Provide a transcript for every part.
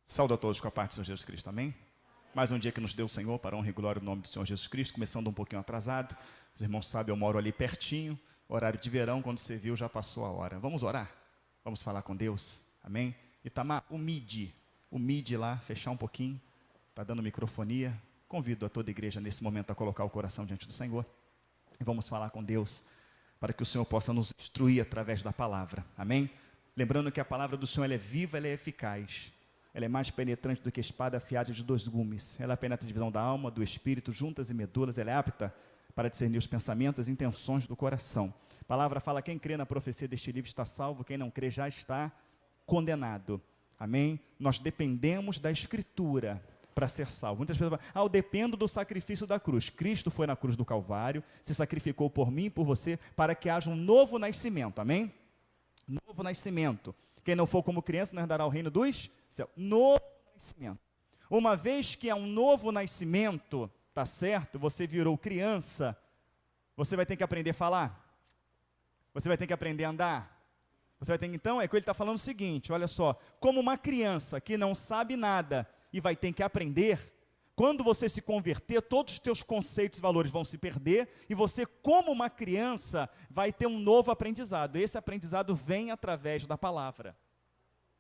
Saúde a todos com a parte do Senhor Jesus Cristo, amém? Mais um dia que nos deu o Senhor, para a honra e glória do nome do Senhor Jesus Cristo, começando um pouquinho atrasado. Os irmãos sabem, eu moro ali pertinho, horário de verão, quando você viu já passou a hora. Vamos orar? Vamos falar com Deus, amém? Itamar, o MID lá, fechar um pouquinho, está dando microfonia. Convido a toda a igreja nesse momento a colocar o coração diante do Senhor. E vamos falar com Deus, para que o Senhor possa nos instruir através da palavra, amém? Lembrando que a palavra do Senhor ela é viva, ela é eficaz. Ela é mais penetrante do que espada afiada de 2 gumes. Ela penetra a divisão da alma, do espírito, juntas e medulas. Ela é apta para discernir os pensamentos e as intenções do coração. A palavra fala, quem crê na profecia deste livro está salvo, quem não crê já está condenado. Amém? Nós dependemos da Escritura para ser salvo. Muitas pessoas falam, eu dependo do sacrifício da cruz. Cristo foi na cruz do Calvário, se sacrificou por mim e por você, para que haja um novo nascimento. Amém? Novo nascimento. Quem não for como criança não herdará o reino dos céus. Novo nascimento. Uma vez que é um novo nascimento, tá certo? Você virou criança, você vai ter que aprender a falar. Você vai ter que aprender a andar. Você vai ter que, então, é que ele está falando o seguinte, olha só, como uma criança que não sabe nada e vai ter que aprender, quando você se converter, todos os teus conceitos e valores vão se perder, e você, como uma criança, vai ter um novo aprendizado. Esse aprendizado vem através da palavra.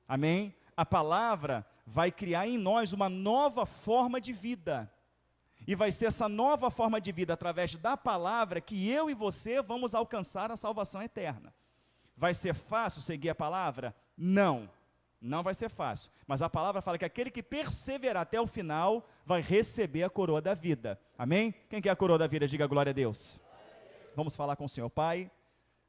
Amém? A palavra vai criar em nós uma nova forma de vida. E vai ser essa nova forma de vida, através da palavra, que eu e você vamos alcançar a salvação eterna. Vai ser fácil seguir a palavra? Não. Não vai ser fácil, mas a palavra fala que aquele que perseverar até o final, vai receber a coroa da vida, amém? Quem quer a coroa da vida, diga glória a Deus. Vamos falar com o Senhor. Pai,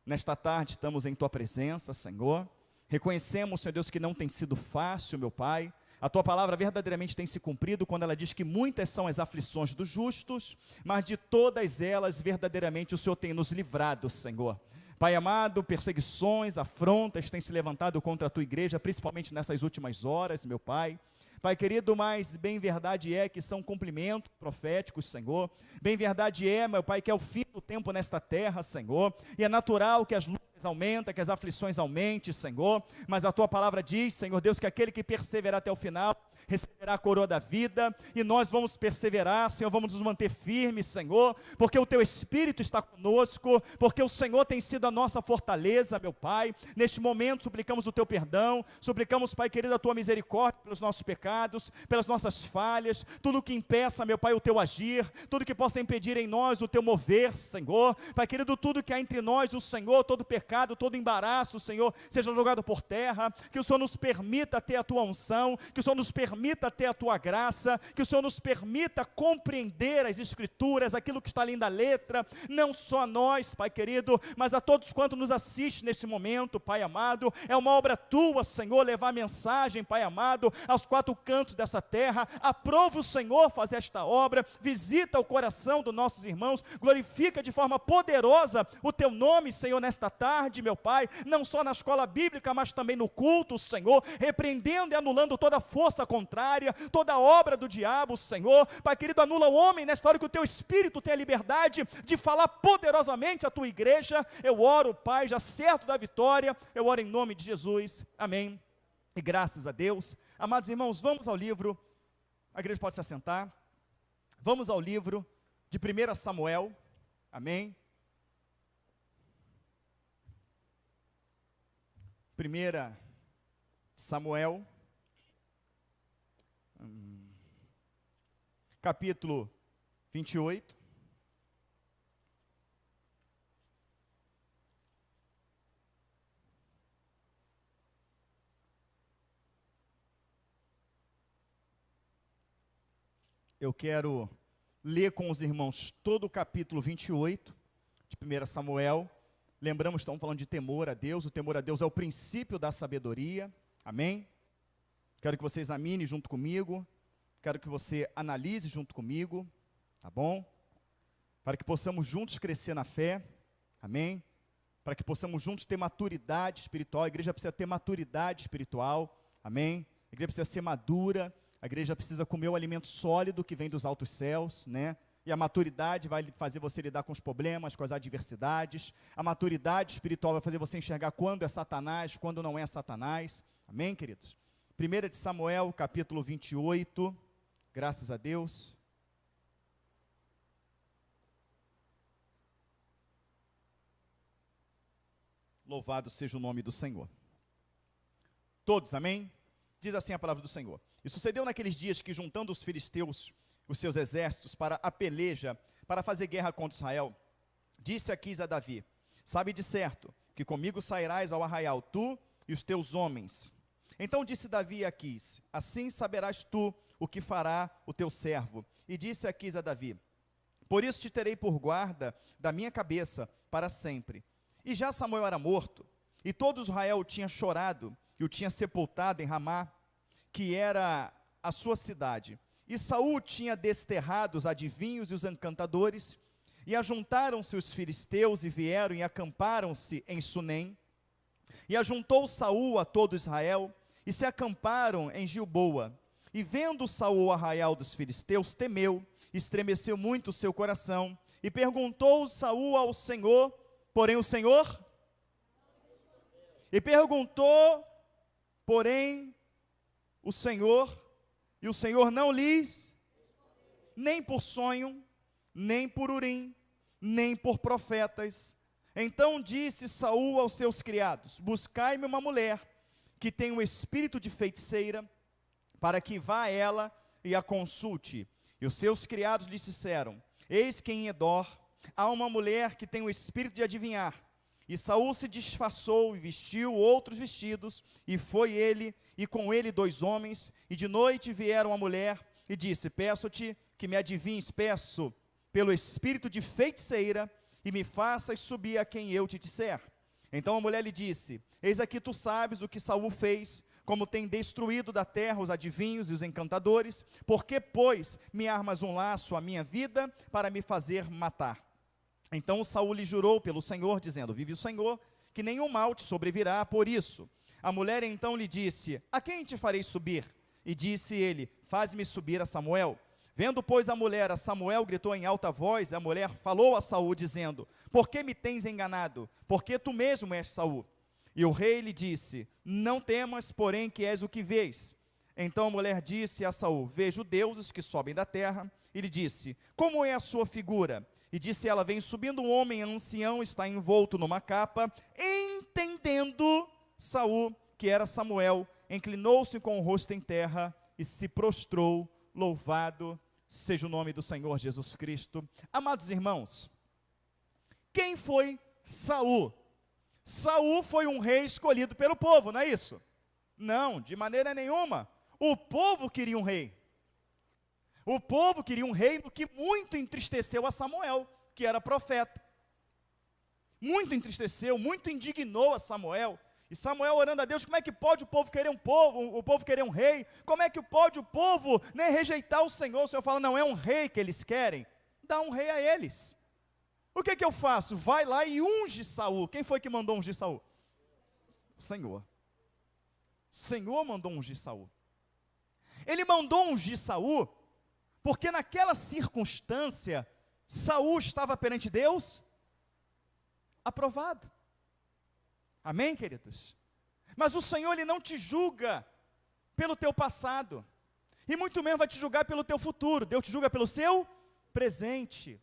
nesta tarde estamos em Tua presença, Senhor, reconhecemos, Senhor Deus, que não tem sido fácil, meu Pai, a Tua palavra verdadeiramente tem se cumprido, quando ela diz que muitas são as aflições dos justos, mas de todas elas, verdadeiramente, o Senhor tem nos livrado, Senhor. Pai amado, perseguições, afrontas têm se levantado contra a Tua igreja, principalmente nessas últimas horas, meu Pai. Pai querido, mas bem verdade é que são cumprimentos proféticos, Senhor. Bem verdade é, meu Pai, que é o fim do tempo nesta terra, Senhor. E é natural que as lutas aumentem, que as aflições aumentem, Senhor. Mas a Tua palavra diz, Senhor Deus, que aquele que perseverar até o final, receberá a coroa da vida, e nós vamos perseverar, Senhor, vamos nos manter firmes, Senhor, porque o Teu Espírito está conosco, porque o Senhor tem sido a nossa fortaleza, meu Pai. Neste momento suplicamos o Teu perdão, suplicamos, Pai querido, a Tua misericórdia pelos nossos pecados, pelas nossas falhas, tudo que impeça, meu Pai, o Teu agir, tudo que possa impedir em nós o Teu mover, Senhor. Pai querido, tudo que há entre nós, o Senhor, todo pecado, todo embaraço, Senhor, seja jogado por terra, que o Senhor nos permita ter a Tua unção, que o Senhor nos permita ter a Tua graça, que o Senhor nos permita compreender as Escrituras, aquilo que está além da letra, não só a nós, Pai querido, mas a todos quantos nos assistem nesse momento, Pai amado. É uma obra Tua, Senhor, levar a mensagem, Pai amado, aos 4 cantos dessa terra. Aprova o Senhor fazer esta obra, visita o coração dos nossos irmãos, glorifica de forma poderosa o Teu nome, Senhor, nesta tarde, meu Pai, não só na escola bíblica, mas também no culto, Senhor, repreendendo e anulando toda força contrária, toda obra do diabo, Senhor. Pai querido, anula o homem nesta hora, que o Teu Espírito tenha liberdade de falar poderosamente à Tua igreja. Eu oro, Pai, já certo da vitória, eu oro em nome de Jesus, amém, e graças a Deus. Amados irmãos, vamos ao livro, a igreja pode se assentar, vamos ao livro de 1 Samuel, amém, 1 Samuel, capítulo 28, eu quero ler com os irmãos todo o capítulo 28 de 1 Samuel. Lembramos, estamos falando de temor a Deus. O temor a Deus é o princípio da sabedoria, amém? Quero que você examine junto comigo, quero que você analise junto comigo, tá bom? Para que possamos juntos crescer na fé, amém? Para que possamos juntos ter maturidade espiritual. A igreja precisa ter maturidade espiritual, amém? A igreja precisa ser madura, a igreja precisa comer o alimento sólido que vem dos altos céus, né? E a maturidade vai fazer você lidar com os problemas, com as adversidades. A maturidade espiritual vai fazer você enxergar quando é Satanás, quando não é Satanás. Amém, queridos? 1 de Samuel, capítulo 28, graças a Deus. Louvado seja o nome do Senhor. Todos, amém? Diz assim a palavra do Senhor. E sucedeu naqueles dias que, juntando os filisteus, os seus exércitos, para a peleja, para fazer guerra contra Israel, disse Aquis a Davi: sabe de certo que comigo sairás ao arraial, tu e os teus homens. Então disse Davi a Aquis: assim saberás tu o que fará o teu servo. E disse Aquis a Davi: por isso te terei por guarda da minha cabeça para sempre. E já Samuel era morto, e todo Israel tinha chorado, e o tinha sepultado em Ramá, que era a sua cidade. E Saul tinha desterrado os adivinhos e os encantadores, e ajuntaram-se os filisteus, e vieram e acamparam-se em Sunem. E ajuntou Saul a todo Israel, e se acamparam em Gilboa. E vendo Saul o arraial dos filisteus, temeu, estremeceu muito o seu coração, e perguntou Saul ao Senhor, porém o Senhor, e perguntou, porém o Senhor, e o Senhor não lhes, nem por sonho, nem por urim, nem por profetas. Então disse Saul aos seus criados: buscai-me uma mulher que tem um espírito de feiticeira, para que vá a ela e a consulte. E os seus criados lhe disseram: eis que em Endor há uma mulher que tem o espírito de adivinhar. E Saul se disfarçou e vestiu outros vestidos, e foi ele, e com ele 2 homens, e de noite vieram a mulher, e disse: peço-te que me adivinhes, peço pelo espírito de feiticeira, e me faças subir a quem eu te disser. Então a mulher lhe disse: eis aqui tu sabes o que Saul fez, como tem destruído da terra os adivinhos e os encantadores, por que, pois, me armas um laço à minha vida, para me fazer matar? Então Saul lhe jurou pelo Senhor, dizendo: vive o Senhor, que nenhum mal te sobrevirá por isso. A mulher então lhe disse: a quem te farei subir? E disse ele: faz-me subir a Samuel. Vendo, pois, a mulher a Samuel, gritou em alta voz, e a mulher falou a Saul, dizendo: por que me tens enganado? Porque tu mesmo és Saul. E o rei lhe disse: não temas, porém, que és o que vês. Então a mulher disse a Saul: vejo deuses que sobem da terra. E lhe disse: como é a sua figura? E disse ela: vem subindo um homem ancião, está envolto numa capa. Entendendo Saul que era Samuel, inclinou-se com o rosto em terra e se prostrou. Louvado seja o nome do Senhor Jesus Cristo. Amados irmãos, quem foi Saul? Saul foi um rei escolhido pelo povo, não é isso? Não, de maneira nenhuma. O povo queria um rei. O povo queria um rei, o que muito entristeceu a Samuel, que era profeta. Muito entristeceu, muito indignou a Samuel. E Samuel orando a Deus: como é que pode o povo querer o povo querer um rei? Como é que pode o povo, né, rejeitar o Senhor? O Senhor fala: não é um rei que eles querem, dá um rei a eles. O que eu faço? Vai lá e unge Saul. Quem foi que mandou ungir Saul? O Senhor. O Senhor mandou ungir Saul. Ele mandou ungir Saul porque naquela circunstância Saul estava perante Deus aprovado. Amém, queridos? Mas o Senhor, Ele não te julga pelo teu passado, e muito menos vai te julgar pelo teu futuro. Deus te julga pelo seu presente.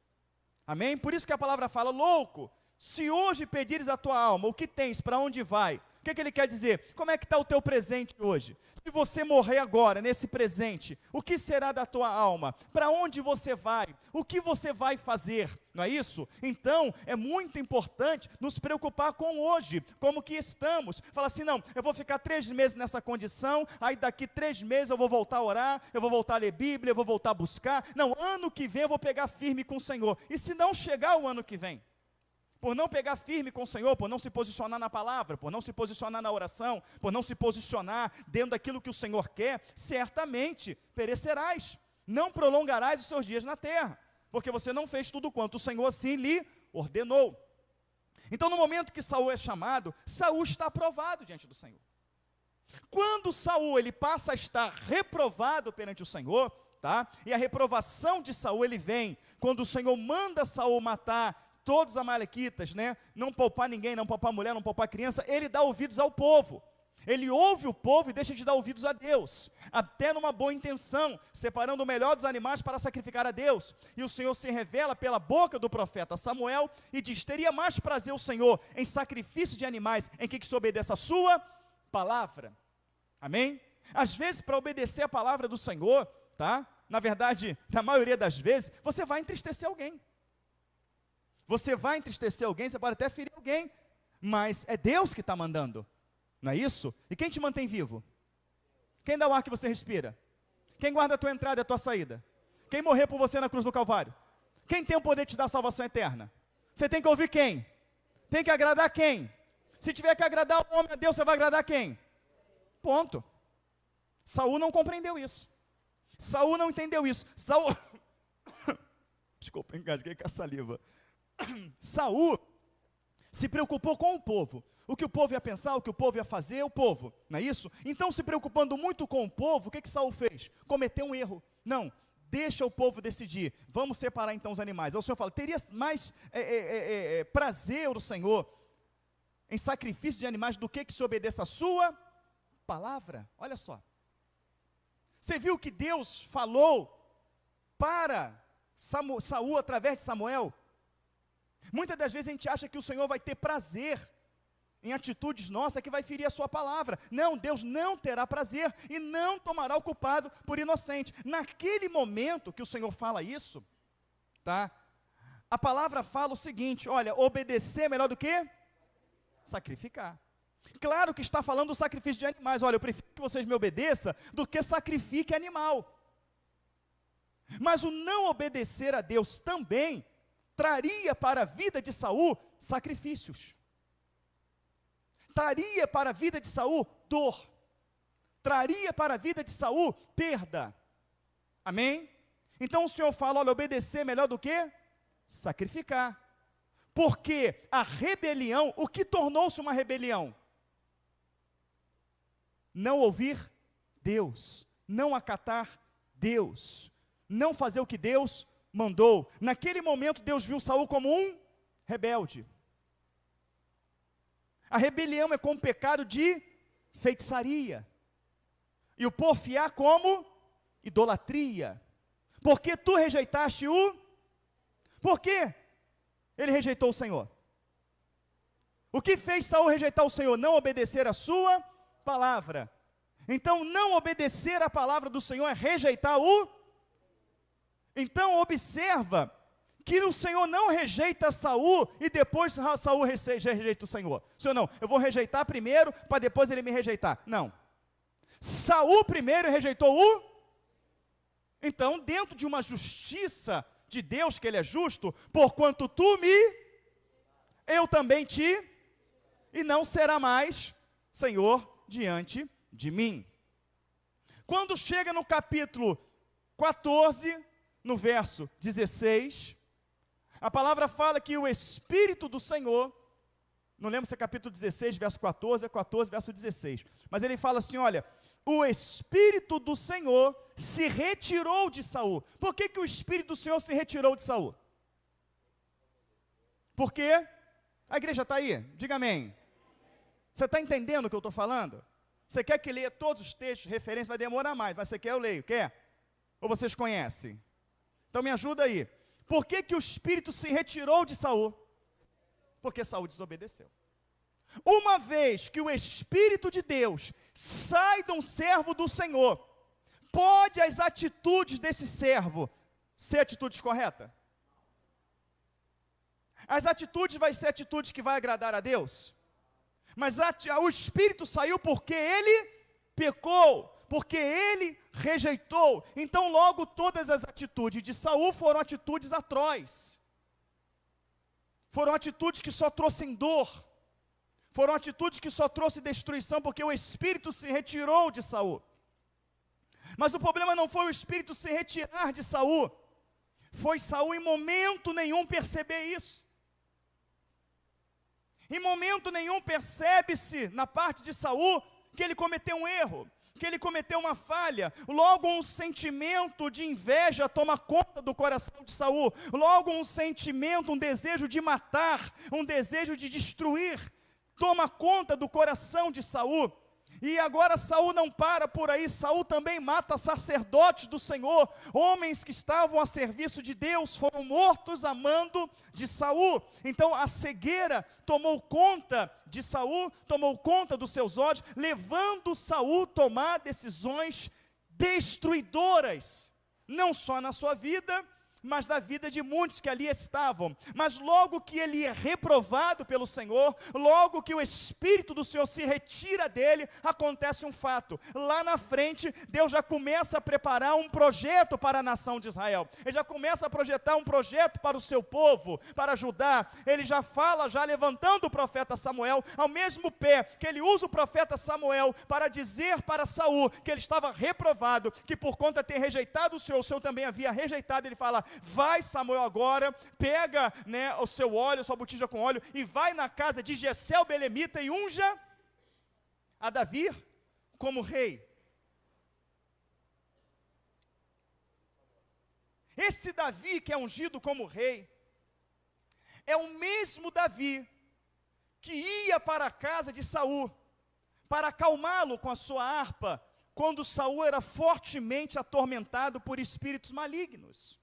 Amém? Por isso que a palavra fala: louco, se hoje pedires a tua alma, o que tens, para onde vai? O que Ele quer dizer? Como é que está o teu presente hoje? Se você morrer agora, nesse presente, o que será da tua alma? Para onde você vai? O que você vai fazer? Não é isso? Então, é muito importante nos preocupar com hoje, como que estamos. Fala assim: não, eu vou ficar 3 meses nessa condição, aí daqui 3 meses eu vou voltar a orar, eu vou voltar a ler Bíblia, eu vou voltar a buscar. Não, ano que vem eu vou pegar firme com o Senhor. E se não chegar o ano que vem? Por não pegar firme com o Senhor, por não se posicionar na palavra, por não se posicionar na oração, por não se posicionar dentro daquilo que o Senhor quer, certamente perecerás, não prolongarás os seus dias na terra, porque você não fez tudo quanto o Senhor assim lhe ordenou. Então, no momento que Saul é chamado, Saul está aprovado diante do Senhor. Quando Saul ele passa a estar reprovado perante o Senhor, tá? E a reprovação de Saul ele vem quando o Senhor manda Saul matar todos os amalequitas, né? Não poupar ninguém, não poupar mulher, não poupar criança. Ele dá ouvidos ao povo. Ele ouve o povo e deixa de dar ouvidos a Deus, até numa boa intenção, separando o melhor dos animais para sacrificar a Deus. E o Senhor se revela pela boca do profeta Samuel e diz: teria mais prazer o Senhor em sacrifício de animais, em que se obedeça a sua palavra. Amém? Às vezes, para obedecer a palavra do Senhor, tá? Na verdade, na maioria das vezes, você vai entristecer alguém. Você vai entristecer alguém, você pode até ferir alguém, mas é Deus que está mandando. Não é isso? E quem te mantém vivo? Quem dá o ar que você respira? Quem guarda a tua entrada e a tua saída? Quem morreu por você na cruz do Calvário? Quem tem o poder de te dar salvação eterna? Você tem que ouvir quem? Tem que agradar quem? Se tiver que agradar o homem a Deus, você vai agradar quem? Ponto. Saul não compreendeu isso. Saul não entendeu isso. Saul... Desculpa, engasguei com a saliva. Saul se preocupou com o povo. O que o povo ia pensar, o que o povo ia fazer, o povo, não é isso? Então, se preocupando muito com o povo, o que Saul fez? Cometeu um erro. Não, deixa o povo decidir. Vamos separar então os animais. Aí o Senhor fala: teria mais prazer o Senhor em sacrifício de animais do que se obedeça a sua palavra. Olha só. Você viu que Deus falou para Saul através de Samuel? Muitas das vezes a gente acha que o Senhor vai ter prazer em atitudes nossas que vai ferir a sua palavra. Não, Deus não terá prazer e não tomará o culpado por inocente. Naquele momento que o Senhor fala isso, tá? A palavra fala o seguinte: olha, obedecer é melhor do que sacrificar. Claro que está falando do sacrifício de animais. Olha, eu prefiro que vocês me obedeçam do que sacrifique animal. Mas o não obedecer a Deus também traria para a vida de Saul sacrifícios. Traria para a vida de Saul dor. Traria para a vida de Saul perda. Amém? Então o Senhor fala: olha, obedecer é melhor do que sacrificar. Porque a rebelião, o que tornou-se uma rebelião? Não ouvir Deus, não acatar Deus, não fazer o que Deus mandou. Naquele momento Deus viu Saul como um rebelde. A rebelião é como pecado de feitiçaria, e o porfiar como idolatria. Porque tu rejeitaste o... Por quê ele rejeitou o Senhor? O que fez Saul rejeitar o Senhor? Não obedecer a sua palavra. Então, não obedecer a palavra do Senhor é rejeitar o... Então, observa que o Senhor não rejeita Saul e depois Saul rejeita o Senhor. Senhor, não, eu vou rejeitar primeiro para depois ele me rejeitar. Não. Saul primeiro rejeitou o... Então, dentro de uma justiça de Deus, que Ele é justo, porquanto tu me, eu também te, e não será mais Senhor diante de mim. Quando chega no capítulo 14, no verso 16, a palavra fala que o Espírito do Senhor, não lembro se é capítulo 16, verso 14, é 14, verso 16, mas ele fala assim, olha, o Espírito do Senhor se retirou de Saul. Por que o Espírito do Senhor se retirou de Saul? Por quê? A igreja está aí? Diga amém. Você está entendendo o que eu estou falando? Você quer que leia todos os textos, referência, vai demorar mais, mas você quer, eu leio, quer? Ou vocês conhecem? Então me ajuda aí. Por que o Espírito se retirou de Saul? Porque Saul desobedeceu. Uma vez que o Espírito de Deus sai de um servo do Senhor, pode as atitudes desse servo ser atitudes corretas? As atitudes vai ser atitudes que vai agradar a Deus? Mas o Espírito saiu porque ele pecou, porque ele rejeitou. Então logo todas as atitudes de Saul foram atitudes atrozes. Foram atitudes que só trouxeram dor. Foram atitudes que só trouxeram destruição, porque o Espírito se retirou de Saul. Mas o problema não foi o Espírito se retirar de Saul. Foi Saul em momento nenhum perceber isso. Em momento nenhum percebe-se na parte de Saul que ele cometeu um erro, que ele cometeu uma falha. Logo um sentimento de inveja toma conta do coração de Saul. Logo um sentimento, um desejo de matar, um desejo de destruir, toma conta do coração de Saul. E agora Saul não para por aí, Saul também mata sacerdotes do Senhor, homens que estavam a serviço de Deus, foram mortos a mando de Saul. Então a cegueira tomou conta de Saul, tomou conta dos seus olhos, levando Saul a tomar decisões destruidoras, não só na sua vida, mas da vida de muitos que ali estavam. Mas logo que ele é reprovado pelo Senhor, logo que o Espírito do Senhor se retira dele, acontece um fato. Lá na frente, Deus já começa a preparar um projeto para a nação de Israel. Ele já começa a projetar um projeto para o seu povo, para Judá. Ele já fala, já levantando o profeta Samuel, ao mesmo pé que ele usa o profeta Samuel para dizer para Saul que ele estava reprovado, que por conta de ter rejeitado o Senhor também havia rejeitado. Ele fala: vai, Samuel, agora, pega, o seu óleo, a sua botija com óleo, e vai na casa de Jessé o belemita e unja a Davi como rei. Esse Davi que é ungido como rei, é o mesmo Davi que ia para a casa de Saul, para acalmá-lo com a sua harpa, quando Saul era fortemente atormentado por espíritos malignos.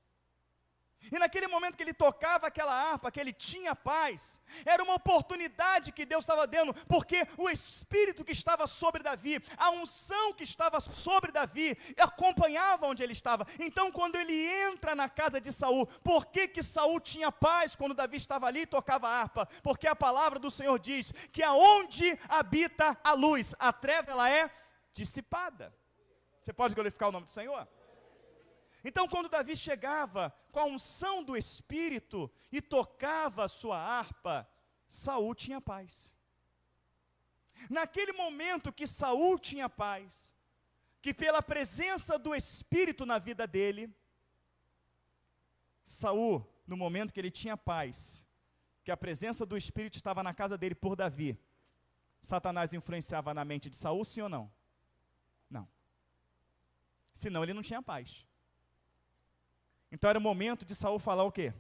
E naquele momento que ele tocava aquela harpa, que ele tinha paz, era uma oportunidade que Deus estava dando, porque o Espírito que estava sobre Davi, a unção que estava sobre Davi, acompanhava onde ele estava. Então quando ele entra na casa de Saul, por que Saul tinha paz quando Davi estava ali e tocava a harpa? Porque a palavra do Senhor diz que aonde habita a luz, a treva ela é dissipada. Você pode glorificar o nome do Senhor? Então quando Davi chegava com a unção do Espírito e tocava a sua harpa, Saul tinha paz. Naquele momento que Saul tinha paz, que pela presença do Espírito na vida dele, Saul, no momento que ele tinha paz, que a presença do Espírito estava na casa dele por Davi, Satanás influenciava na mente de Saul, sim ou não? Não. Senão ele não tinha paz. Então era o momento de Saul falar o quê?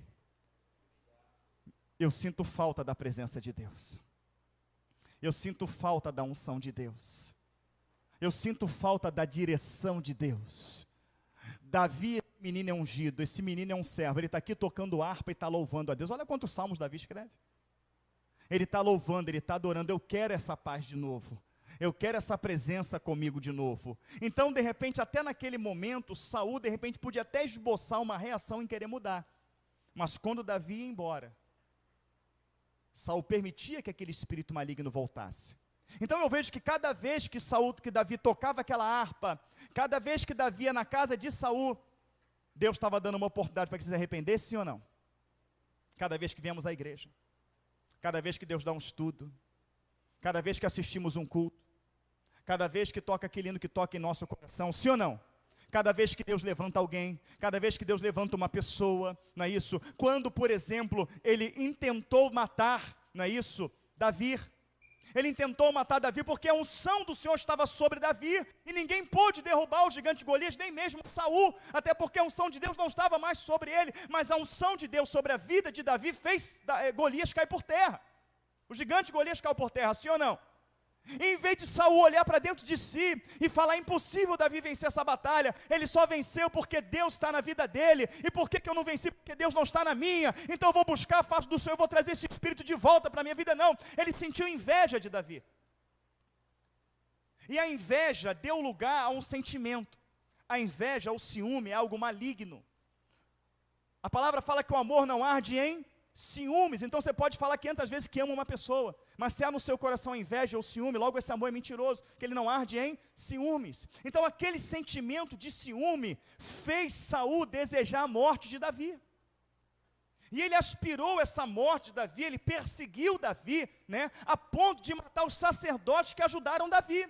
Eu sinto falta da presença de Deus. Eu sinto falta da unção de Deus. Eu sinto falta da direção de Deus. Davi, esse menino é ungido, esse menino é um servo, ele está aqui tocando harpa e está louvando a Deus. Olha quantos salmos Davi escreve. Ele está louvando, ele está adorando. Eu quero essa paz de novo. Eu quero essa presença comigo de novo. Então, de repente, até naquele momento, Saul, de repente, podia até esboçar uma reação em querer mudar. Mas quando Davi ia embora, Saul permitia que aquele espírito maligno voltasse. Então eu vejo que cada vez que Davi tocava aquela harpa, cada vez que Davi ia na casa de Saul, Deus estava dando uma oportunidade para que se arrependesse, sim ou não? Cada vez que viemos à igreja, cada vez que Deus dá um estudo, cada vez que assistimos um culto, cada vez que toca aquele hino que toca em nosso coração, sim ou não? Cada vez que Deus levanta alguém, cada vez que Deus levanta uma pessoa, não é isso? Quando, por exemplo, ele intentou matar, não é isso? Davi. Ele intentou matar Davi porque a unção do Senhor estava sobre Davi, e ninguém pôde derrubar o gigante Golias, nem mesmo Saul, até porque a unção de Deus não estava mais sobre ele, mas a unção de Deus sobre a vida de Davi fez Golias cair por terra. O gigante Golias caiu por terra, sim ou não? E em vez de Saul olhar para dentro de si e falar: impossível Davi vencer essa batalha, ele só venceu porque Deus está na vida dele. E por que eu não venci? Porque Deus não está na minha. Então eu vou buscar a face do Senhor, eu vou trazer esse espírito de volta para a minha vida. Não, ele sentiu inveja de Davi. E a inveja deu lugar a um sentimento. A inveja, o ciúme é algo maligno. A palavra fala que o amor não arde em ciúmes. Então você pode falar 500 vezes que ama uma pessoa, mas se há no seu coração a inveja ou ciúme, logo esse amor é mentiroso, que ele não arde em ciúmes. Então aquele sentimento de ciúme fez Saul desejar a morte de Davi. E ele aspirou essa morte de Davi, ele perseguiu Davi, a ponto de matar os sacerdotes que ajudaram Davi.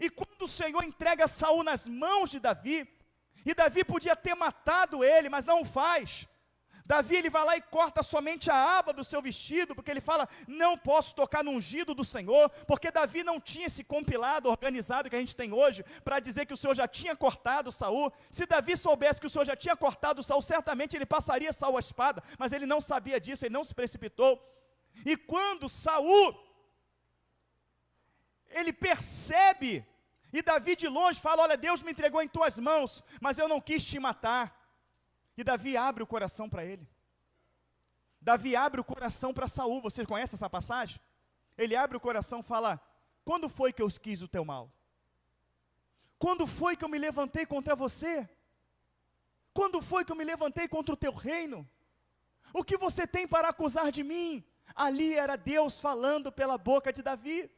E quando o Senhor entrega Saul nas mãos de Davi, e Davi podia ter matado ele, mas não o faz. Davi, ele vai lá e corta somente a aba do seu vestido, porque ele fala: não posso tocar no ungido do Senhor, porque Davi não tinha esse compilado, organizado que a gente tem hoje, para dizer que o Senhor já tinha cortado Saul. Se Davi soubesse que o Senhor já tinha cortado Saul, certamente ele passaria Saul a espada, mas ele não sabia disso, ele não se precipitou. E quando Saul, ele percebe, e Davi de longe fala, olha, Deus me entregou em tuas mãos, mas eu não quis te matar. E Davi abre o coração para ele. Davi abre o coração para Saul. Vocês conhecem essa passagem? Ele abre o coração e fala, quando foi que eu quis o teu mal? Quando foi que eu me levantei contra você? Quando foi que eu me levantei contra o teu reino? O que você tem para acusar de mim? Ali era Deus falando pela boca de Davi.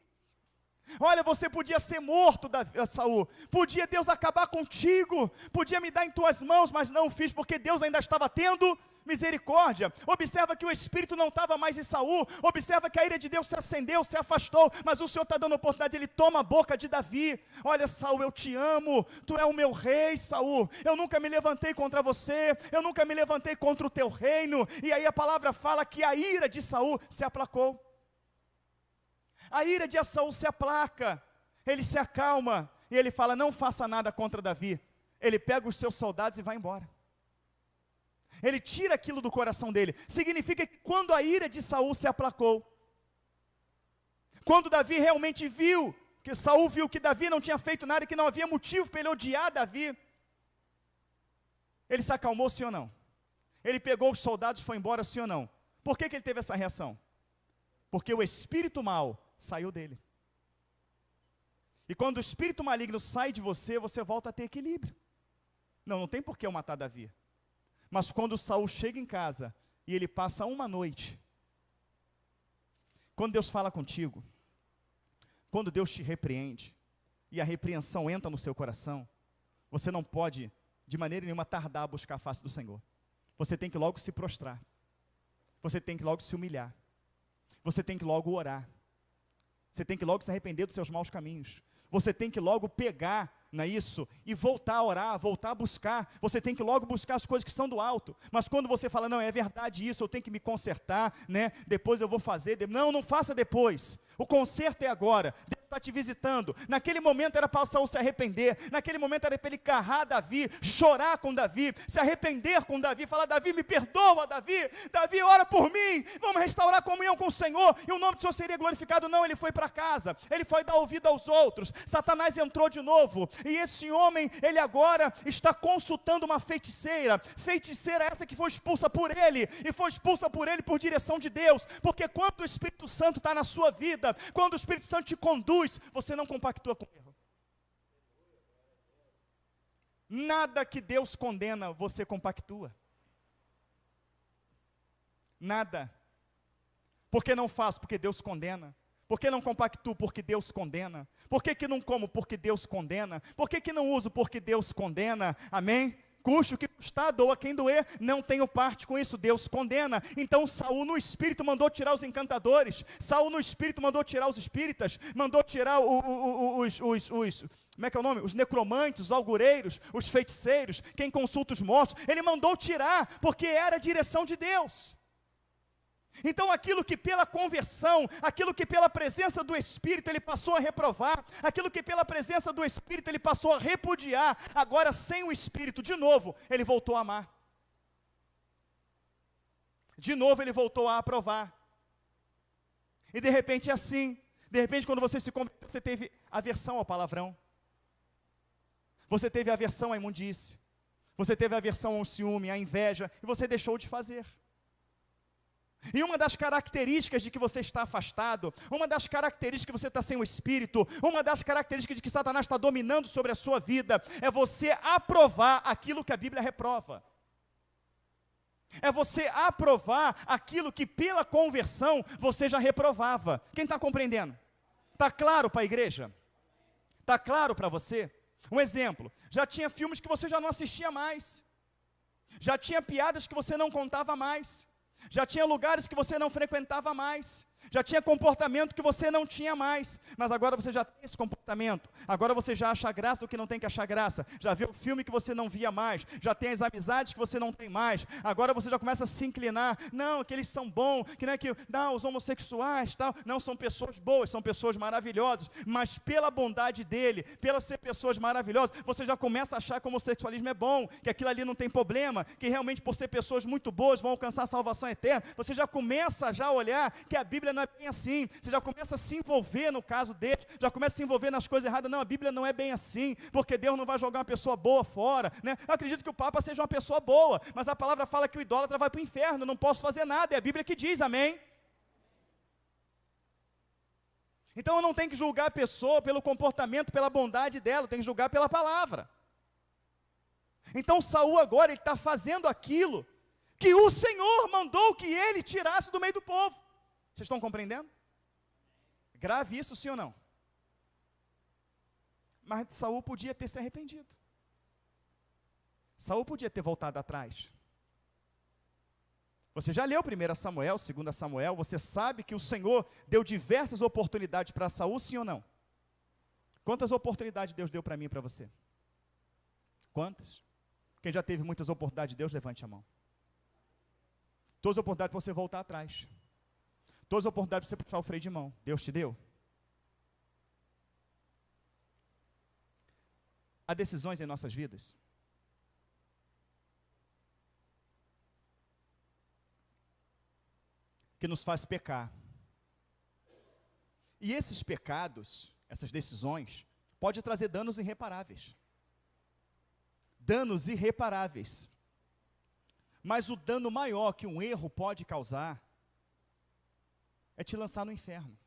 Olha, você podia ser morto, Saul, podia Deus acabar contigo, podia me dar em tuas mãos, mas não o fiz, porque Deus ainda estava tendo misericórdia. Observa que o Espírito não estava mais em Saul, observa que a ira de Deus se acendeu, se afastou, mas o Senhor está dando oportunidade, Ele toma a boca de Davi. Olha, Saul, eu te amo, tu é o meu rei, Saul, eu nunca me levantei contra você, eu nunca me levantei contra o teu reino. E aí a palavra fala que a ira de Saul se aplacou. A ira de Saul se aplaca, ele se acalma, e ele fala, não faça nada contra Davi. Ele pega os seus soldados e vai embora. Ele tira aquilo do coração dele. Significa que quando a ira de Saul se aplacou, quando Davi realmente viu, que Saul viu que Davi não tinha feito nada, que não havia motivo para ele odiar Davi, ele se acalmou, sim ou não? Ele pegou os soldados e foi embora, sim ou não? Por que ele teve essa reação? Porque o espírito mau saiu dele. E quando o espírito maligno sai de você, você volta a ter equilíbrio. Não tem por que eu matar Davi. Mas quando Saul chega em casa e ele passa uma noite, quando Deus fala contigo, quando Deus te repreende, e a repreensão entra no seu coração, você não pode, de maneira nenhuma, tardar a buscar a face do Senhor. Você tem que logo se prostrar. Você tem que logo se humilhar. Você tem que logo orar. Você tem que logo se arrepender dos seus maus caminhos. Você tem que logo pegar, não é isso? E voltar a orar, voltar a buscar. Você tem que logo buscar as coisas que são do alto. Mas quando você fala, não, é verdade isso, eu tenho que me consertar, né? Depois eu vou fazer. Não faça depois. O conserto é agora. Deus está te visitando. Naquele momento era para Saul se arrepender. Naquele momento era para ele carrar Davi, chorar com Davi, se arrepender com Davi, falar, Davi, me perdoa, Davi. Davi, ora por mim. Vamos restaurar a comunhão com o Senhor. E o nome do Senhor seria glorificado. Não, ele foi para casa. Ele foi dar ouvido aos outros. Satanás entrou de novo. E esse homem, ele agora está consultando uma feiticeira. Feiticeira essa que foi expulsa por ele. E foi expulsa por ele por direção de Deus. Porque quando o Espírito Santo está na sua vida, quando o Espírito Santo te conduz, você não compactua com o erro. Nada que Deus condena, você compactua. Nada. Por que não faço? Porque Deus condena. Por que não compactuo? Porque Deus condena. Por que não como? Porque Deus condena. Por que não uso? Porque Deus condena. Amém? Custe o que custar, doa quem doer, não tenho parte com isso, Deus condena. Então Saul no espírito mandou tirar os encantadores, Saul no espírito mandou tirar os espíritas, mandou tirar como é que é o nome? Os necromantes, os algoreiros, os feiticeiros, quem consulta os mortos, ele mandou tirar, porque era a direção de Deus. Então aquilo que pela conversão, aquilo que pela presença do Espírito ele passou a reprovar, aquilo que pela presença do Espírito ele passou a repudiar, agora sem o Espírito, de novo, ele voltou a amar. De novo ele voltou a aprovar. E de repente é assim, de repente quando você se converteu, você teve aversão ao palavrão. Você teve aversão à imundície. Você teve aversão ao ciúme, à inveja, e você deixou de fazer. E uma das características de que você está afastado, uma das características que você está sem o Espírito, uma das características de que Satanás está dominando sobre a sua vida, é você aprovar aquilo que a Bíblia reprova. É você aprovar aquilo que pela conversão você já reprovava. Quem está compreendendo? Está claro para a igreja? Está claro para você? Um exemplo, já tinha filmes que você já não assistia mais. Já tinha piadas que você não contava mais. Já tinha lugares que você não frequentava mais. Já tinha comportamento que você não tinha mais, mas agora você já tem esse comportamento, agora você já acha graça do que não tem que achar graça, já vê o filme que você não via mais, já tem as amizades que você não tem mais, agora você já começa a se inclinar, não, que eles são bons, que não é que, não, os homossexuais, tal, não, são pessoas boas, são pessoas maravilhosas, mas pela bondade dele, pela ser pessoas maravilhosas, você já começa a achar que o homossexualismo é bom, que aquilo ali não tem problema, que realmente por ser pessoas muito boas vão alcançar a salvação eterna, você já começa a olhar que a Bíblia Bíblia não é bem assim. Você já começa a se envolver no caso dele, já começa a se envolver nas coisas erradas. Não, a Bíblia não é bem assim, porque Deus não vai jogar uma pessoa boa fora, né? Eu acredito que o Papa seja uma pessoa boa, mas a palavra fala que o idólatra vai para o inferno, não posso fazer nada, é a Bíblia que diz, amém? Então eu não tenho que julgar a pessoa pelo comportamento, pela bondade dela, eu tenho que julgar pela palavra. Então Saul agora, ele está fazendo aquilo que o Senhor mandou que ele tirasse do meio do povo. Vocês estão compreendendo? Grave isso, sim ou não? Mas Saul podia ter se arrependido. Saul podia ter voltado atrás. Você já leu 1 Samuel, 2 Samuel, você sabe que o Senhor deu diversas oportunidades para Saul, sim ou não? Quantas oportunidades Deus deu para mim e para você? Quantas? Quem já teve muitas oportunidades de Deus, levante a mão. Todas as oportunidades para você voltar atrás. Todas as oportunidades para você puxar o freio de mão. Deus te deu? Há decisões em nossas vidas que nos faz pecar. E esses pecados, essas decisões, podem trazer danos irreparáveis. Danos irreparáveis. Mas o dano maior que um erro pode causar é te lançar no inferno.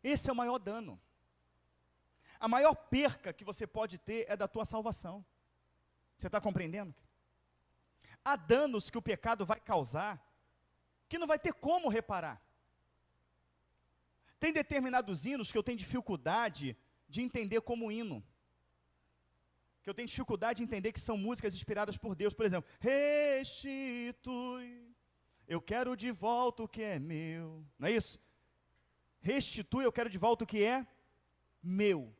Esse é o maior dano. A maior perca que você pode ter é da tua salvação. Você está compreendendo? Há danos que o pecado vai causar que não vai ter como reparar. Tem determinados hinos que eu tenho dificuldade de entender como hino. Que eu tenho dificuldade de entender que são músicas inspiradas por Deus. Por exemplo, restitui, eu quero de volta o que é meu. Não é isso? Restitui, eu quero de volta o que é meu.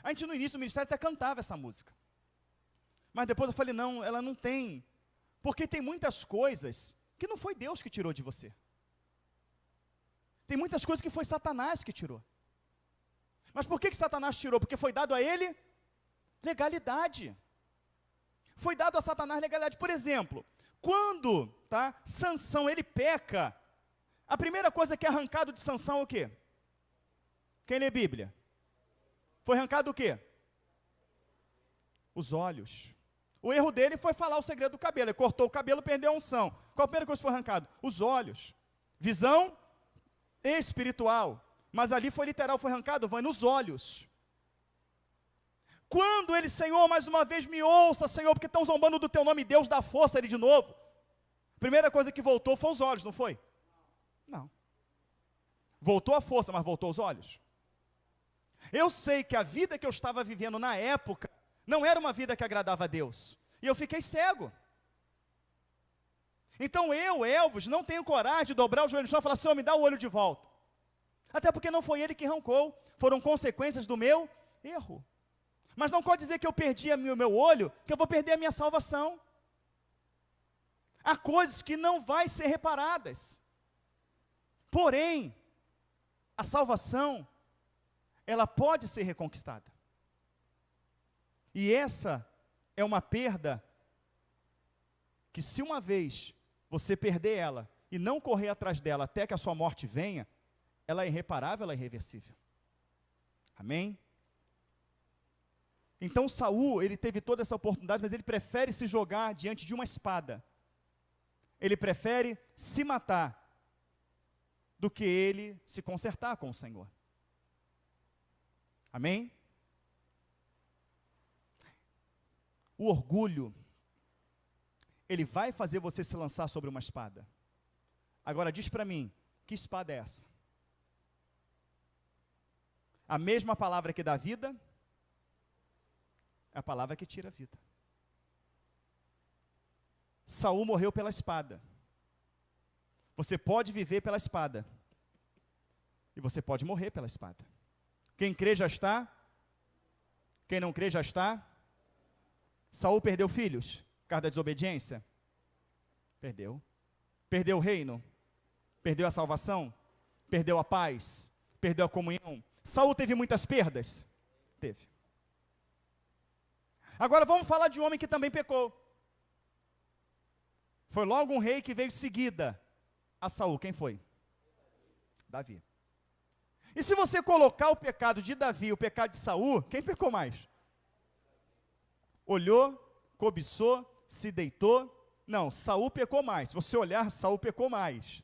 A gente no início do ministério até cantava essa música. Mas depois eu falei, não, ela não tem. Porque tem muitas coisas que não foi Deus que tirou de você. Tem muitas coisas que foi Satanás que tirou. Mas por que Satanás tirou? Porque foi dado a ele legalidade. Foi dado a Satanás legalidade. Por exemplo, quando Sansão ele peca, a primeira coisa que é arrancado de Sansão é o quê? Quem lê Bíblia? Foi arrancado o quê? Os olhos. O erro dele foi falar o segredo do cabelo. Ele cortou o cabelo, perdeu a unção. Qual a primeira coisa que foi arrancado? Os olhos. Visão espiritual. Mas ali foi literal, foi arrancado, vai nos olhos. Quando ele, Senhor, mais uma vez me ouça, Senhor, porque estão zombando do teu nome, Deus dá força a ele de novo. Primeira coisa que voltou foi os olhos, não foi? Não. Voltou a força, mas voltou os olhos. Eu sei que a vida que eu estava vivendo na época não era uma vida que agradava a Deus. E eu fiquei cego. Então eu, Elvis, não tenho coragem de dobrar o joelho no chão e falar, Senhor, me dá o olho de volta. Até porque não foi ele que arrancou, foram consequências do meu erro. Mas não pode dizer que eu perdi o meu olho, que eu vou perder a minha salvação. Há coisas que não vai ser reparadas. Porém, a salvação, ela pode ser reconquistada. E essa é uma perda que, se uma vez você perder ela e não correr atrás dela até que a sua morte venha, ela é irreparável, ela é irreversível. Amém? Então Saul, ele teve toda essa oportunidade, mas ele prefere se jogar diante de uma espada. Ele prefere se matar do que ele se consertar com o Senhor. Amém? O orgulho, ele vai fazer você se lançar sobre uma espada. Agora diz para mim, que espada é essa? A mesma palavra que dá vida, é a palavra que tira a vida. Saul morreu pela espada. Você pode viver pela espada. E você pode morrer pela espada. Quem crê já está. Quem não crê já está. Saul perdeu filhos por causa da desobediência? Perdeu. Perdeu o reino? Perdeu a salvação? Perdeu a paz? Perdeu a comunhão? Saul teve muitas perdas? Teve. Agora vamos falar de um homem que também pecou. Foi logo um rei que veio em seguida. a Saul? Quem foi? Davi. E se você colocar o pecado de Davi e o pecado de Saul, quem pecou mais? Olhou, cobiçou, se deitou. Não, Saul pecou mais. Se você olhar, Saul pecou mais.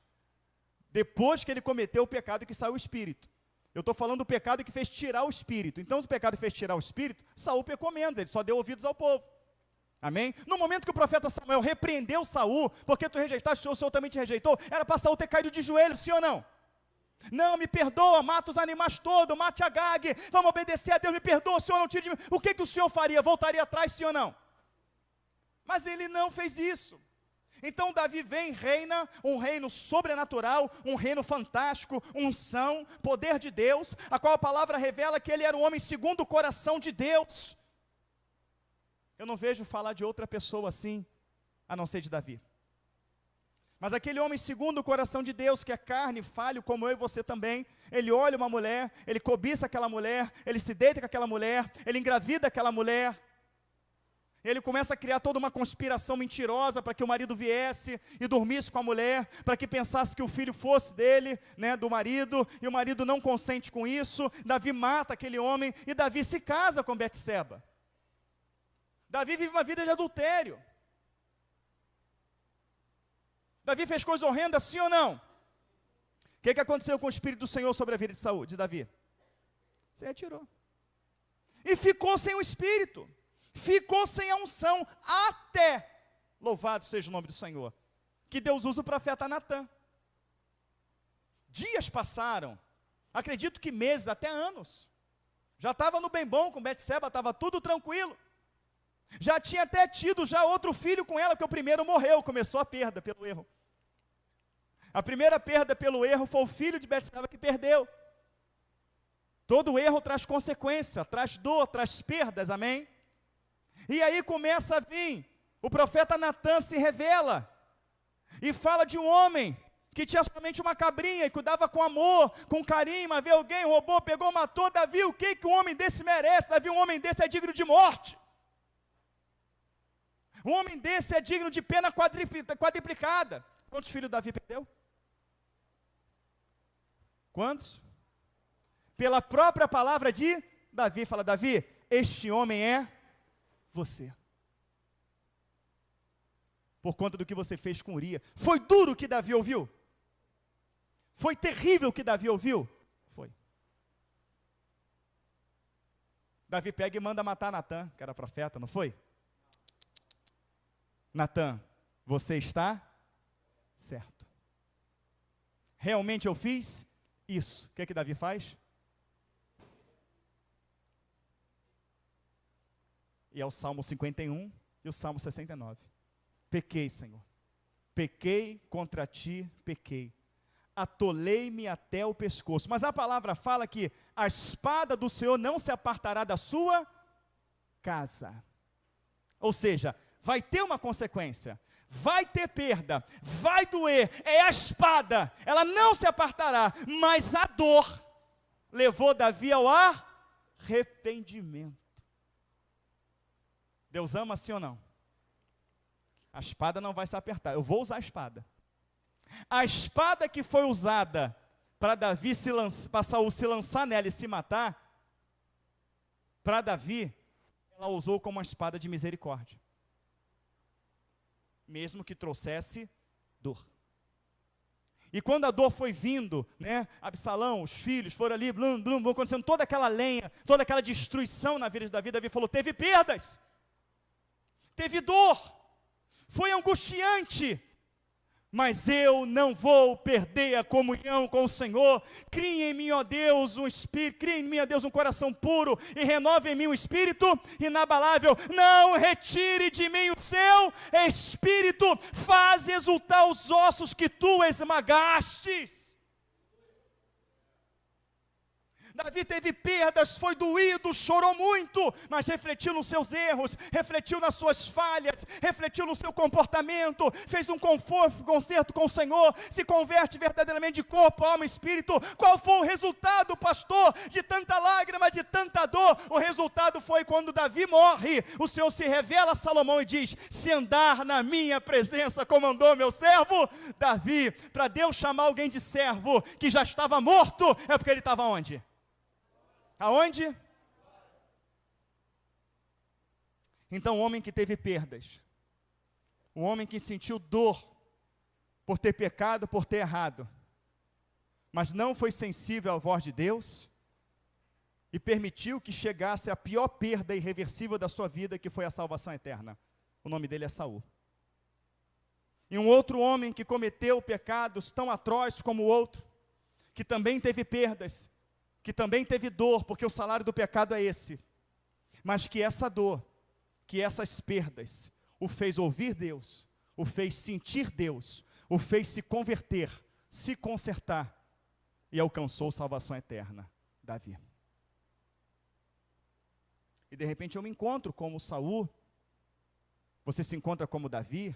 Depois que ele cometeu o pecado que saiu o espírito. Eu estou falando do pecado que fez tirar o espírito. Então, se o pecado fez tirar o espírito, Saul pecou menos, ele só deu ouvidos ao povo. Amém? No momento que o profeta Samuel repreendeu Saul, porque tu rejeitaste, o Senhor também te rejeitou, era para Saul ter caído de joelhos, sim ou não? Não, me perdoa, mata os animais todos, mate Agag, vamos obedecer a Deus, me perdoa, Senhor, não tire de mim. O que o Senhor faria? Voltaria atrás, sim ou não? Mas ele não fez isso. Então Davi vem, reina, um reino sobrenatural, um reino fantástico, unção, poder de Deus, a qual a palavra revela que ele era um homem segundo o coração de Deus. Eu não vejo falar de outra pessoa assim, a não ser de Davi. Mas aquele homem segundo o coração de Deus, que é carne, falho, como eu e você também, ele olha uma mulher, ele cobiça aquela mulher, ele se deita com aquela mulher, ele engravida aquela mulher, ele começa a criar toda uma conspiração mentirosa para que o marido viesse e dormisse com a mulher, para que pensasse que o filho fosse dele, né, do marido, e o marido não consente com isso. Davi mata aquele homem e Davi se casa com Betseba. Davi vive uma vida de adultério. Davi fez coisa horrenda, sim ou não? O que aconteceu com o Espírito do Senhor sobre a vida de Saul, de Davi? Se retirou. E ficou sem o Espírito. Ficou sem a unção, até, louvado seja o nome do Senhor, que Deus usa o profeta Natã. Dias passaram, acredito que meses, até anos. Já estava no bem bom com Betseba, estava tudo tranquilo. Já tinha até tido já outro filho com ela, porque o primeiro morreu, começou a perda pelo erro. A primeira perda pelo erro foi o filho de Betseba que perdeu. Todo erro traz consequência, traz dor, traz perdas, amém? E aí começa a vir, o profeta Natã se revela, e fala de um homem, que tinha somente uma cabrinha, e cuidava com amor, com carinho, mas veio alguém, roubou, pegou, matou. Davi, o que um homem desse merece? Davi, um homem desse é digno de morte. Um homem desse é digno de pena quadriplicada. Quantos filhos Davi perdeu? Quantos? Pela própria palavra de Davi, fala, Davi, este homem é você. Por conta do que você fez com Uria. Foi duro o que Davi ouviu? Foi terrível o que Davi ouviu? Foi. Davi pega e manda matar Natã, que era profeta, não foi? Natã, você está certo. Realmente eu fiz isso. O que Davi faz? E é o Salmo 51 e o Salmo 69. Pequei, Senhor. Pequei contra ti, pequei. Atolei-me até o pescoço. Mas a palavra fala que a espada do Senhor não se apartará da sua casa. Ou seja, vai ter uma consequência. Vai ter perda. Vai doer. É a espada. Ela não se apartará. Mas a dor levou Davi ao arrependimento. Deus ama sim ou não? A espada não vai se apertar. Eu vou usar a espada. A espada que foi usada para Davi para Saul se lançar nela e se matar, para Davi, ela usou como uma espada de misericórdia. Mesmo que trouxesse dor. E quando a dor foi vindo, né, Absalão, os filhos foram ali, blum, blum, blum, acontecendo toda aquela lenha, toda aquela destruição na vida de Davi, Davi falou, teve perdas. Teve dor, foi angustiante, mas eu não vou perder a comunhão com o Senhor. Crie em mim, ó Deus, um espírito, crie em mim, ó Deus, um coração puro, e renove em mim um espírito inabalável. Não retire de mim o seu espírito, faz exultar os ossos que tu esmagastes. Davi teve perdas, foi doído, chorou muito, mas refletiu nos seus erros, refletiu nas suas falhas, refletiu no seu comportamento, fez um concerto com o Senhor, se converte verdadeiramente de corpo, alma e espírito. Qual foi o resultado, pastor, de tanta lágrima, de tanta dor? O resultado foi quando Davi morre, o Senhor se revela a Salomão e diz: se andar na minha presença, como andou meu servo Davi. Para Deus chamar alguém de servo que já estava morto, é porque ele estava onde? Aonde? Então, o homem que teve perdas, o homem que sentiu dor por ter pecado, por ter errado, mas não foi sensível à voz de Deus e permitiu que chegasse a pior perda irreversível da sua vida, que foi a salvação eterna. O nome dele é Saul. E um outro homem que cometeu pecados tão atrozes como o outro, que também teve perdas, que também teve dor, porque o salário do pecado é esse, mas que essa dor, que essas perdas, o fez ouvir Deus, o fez sentir Deus, o fez se converter, se consertar, e alcançou salvação eterna, Davi. E de repente eu me encontro como Saul, você se encontra como Davi,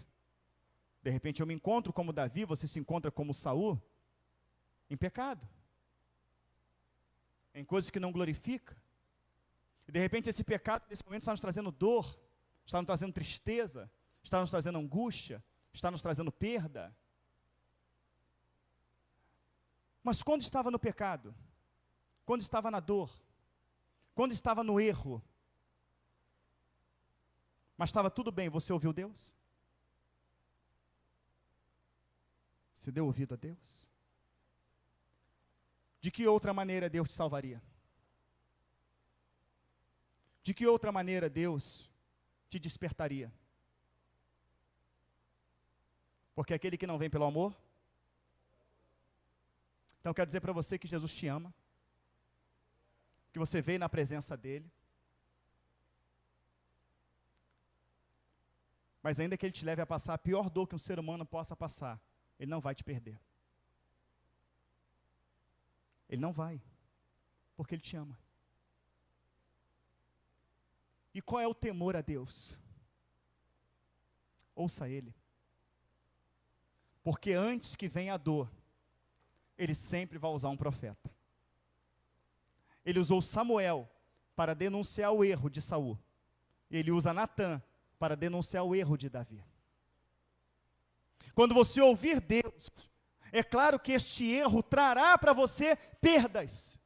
de repente eu me encontro como Davi, você se encontra como Saul, em pecado, em coisas que não glorifica. E de repente esse pecado, nesse momento, está nos trazendo dor, está nos trazendo tristeza, está nos trazendo angústia, está nos trazendo perda. Mas quando estava no pecado, quando estava na dor, quando estava no erro, mas estava tudo bem, você ouviu Deus? Você deu ouvido a Deus? De que outra maneira Deus te salvaria? De que outra maneira Deus te despertaria? Porque aquele que não vem pelo amor. Então eu quero dizer para você que Jesus te ama, que você veio na presença dEle, mas ainda que Ele te leve a passar a pior dor que um ser humano possa passar, Ele não vai te perder. Ele não vai, porque Ele te ama. E qual é o temor a Deus? Ouça Ele. Porque antes que venha a dor, Ele sempre vai usar um profeta. Ele usou Samuel para denunciar o erro de Saul. E Ele usa Natã para denunciar o erro de Davi. Quando você ouvir Deus, é claro que este erro trará para você perdas.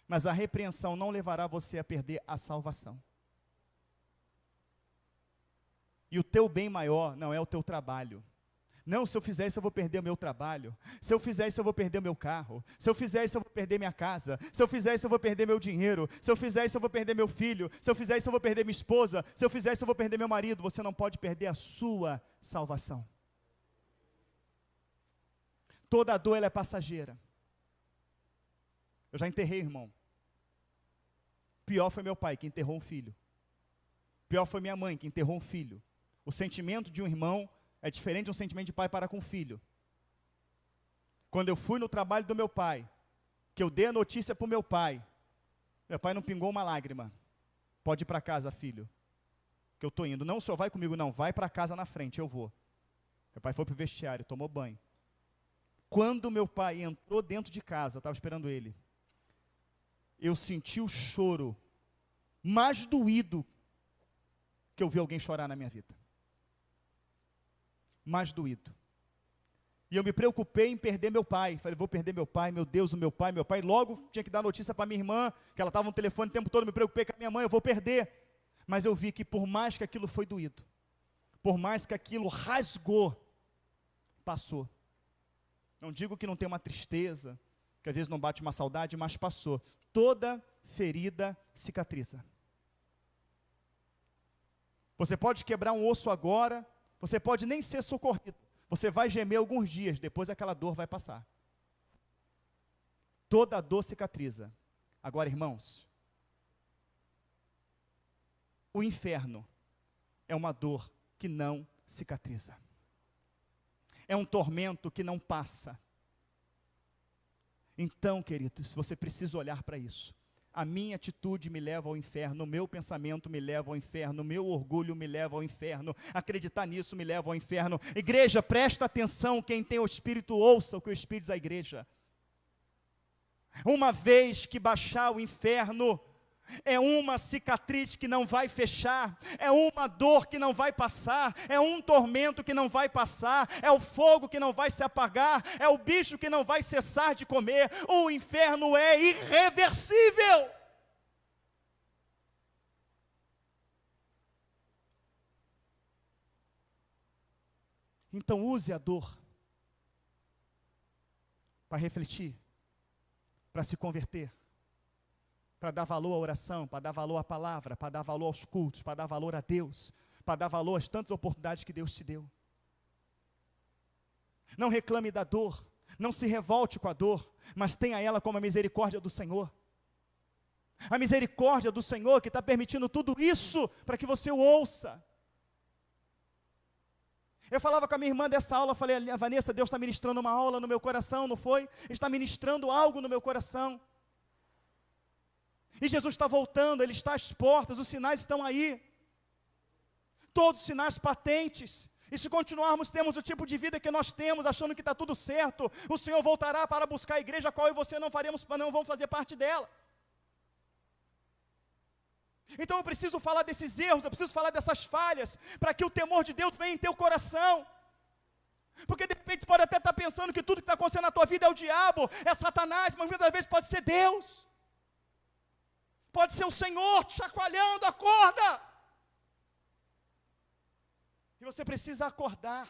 Mas a repreensão não levará você a perder a salvação. E o teu bem maior não é o teu trabalho. Não, se eu fizer isso eu vou perder o meu trabalho. Se eu fizer isso eu vou perder o meu carro. Se eu fizer isso eu vou perder minha casa. Se eu fizer isso eu vou perder meu dinheiro. Se eu fizer isso eu vou perder meu filho. Se eu fizer isso eu vou perder minha esposa. Se eu fizer isso eu vou perder meu marido. Você não pode perder a sua salvação. Toda a dor ela é passageira. Eu já enterrei, irmão. Pior foi meu pai que enterrou um filho. Pior foi minha mãe que enterrou um filho. O sentimento de um irmão é diferente de um sentimento de pai para com filho. Quando eu fui no trabalho do meu pai, que eu dei a notícia para o meu pai não pingou uma lágrima. Pode ir para casa, filho, que eu estou indo. Não, o senhor vai comigo? Não, vai para casa na frente, eu vou. Meu pai foi para o vestiário, tomou banho. Quando meu pai entrou dentro de casa, eu estava esperando ele, eu senti o choro mais doído que eu vi alguém chorar na minha vida. Mais doído. E eu me preocupei em perder meu pai. Falei, vou perder meu pai, meu Deus, o meu pai. Logo tinha que dar notícia para minha irmã, que ela estava no telefone o tempo todo, me preocupei com a minha mãe, eu vou perder. Mas eu vi que por mais que aquilo foi doído, por mais que aquilo rasgou, passou. Não digo que não tem uma tristeza, que às vezes não bate uma saudade, mas passou. Toda ferida cicatriza. Você pode quebrar um osso agora, você pode nem ser socorrido. Você vai gemer alguns dias, depois aquela dor vai passar. Toda dor cicatriza. Agora, irmãos, o inferno é uma dor que não cicatriza. É um tormento que não passa. Então, queridos, você precisa olhar para isso. A minha atitude me leva ao inferno, o meu pensamento me leva ao inferno, o meu orgulho me leva ao inferno, acreditar nisso me leva ao inferno. Igreja, presta atenção, quem tem o Espírito ouça o que o Espírito diz à igreja. Uma vez que baixar o inferno, é uma cicatriz que não vai fechar, é uma dor que não vai passar, é um tormento que não vai passar, é o fogo que não vai se apagar, é o bicho que não vai cessar de comer. O inferno é irreversível. Então use a dor para refletir, para se converter, para dar valor à oração, para dar valor à palavra, para dar valor aos cultos, para dar valor a Deus, para dar valor às tantas oportunidades que Deus te deu. Não reclame da dor, não se revolte com a dor, mas tenha ela como a misericórdia do Senhor. A misericórdia do Senhor que está permitindo tudo isso para que você o ouça. Eu falava com a minha irmã dessa aula, falei, Vanessa, Deus está ministrando uma aula no meu coração, não foi? Está ministrando algo no meu coração. E Jesus está voltando, Ele está às portas, os sinais estão aí. Todos os sinais patentes. E se continuarmos, temos o tipo de vida que nós temos, achando que está tudo certo, o Senhor voltará para buscar a igreja, a qual eu e você não vamos fazer parte dela. Então eu preciso falar desses erros, eu preciso falar dessas falhas, para que o temor de Deus venha em teu coração. Porque de repente pode até estar pensando que tudo que está acontecendo na tua vida é o diabo, é Satanás, mas muitas vezes pode ser Deus. Pode ser o Senhor te chacoalhando, acorda. E você precisa acordar.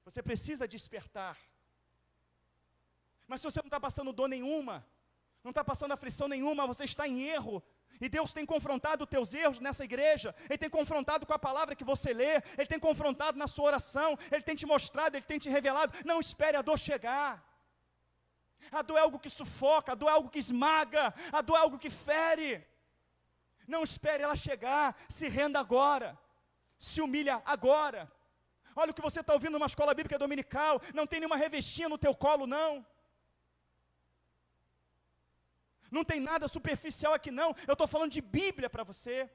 Você precisa despertar. Mas se você não está passando dor nenhuma, não está passando aflição nenhuma, você está em erro. E Deus tem confrontado os teus erros nessa igreja. Ele tem confrontado com a palavra que você lê. Ele tem confrontado na sua oração. Ele tem te mostrado, Ele tem te revelado. Não espere a dor chegar. A dor é algo que sufoca, a dor é algo que esmaga, a dor é algo que fere. Não espere ela chegar, se renda agora, se humilha agora. Olha o que você está ouvindo numa escola bíblica dominical, não tem nenhuma revestinha no teu colo não. Não tem nada superficial aqui não, eu estou falando de Bíblia para você.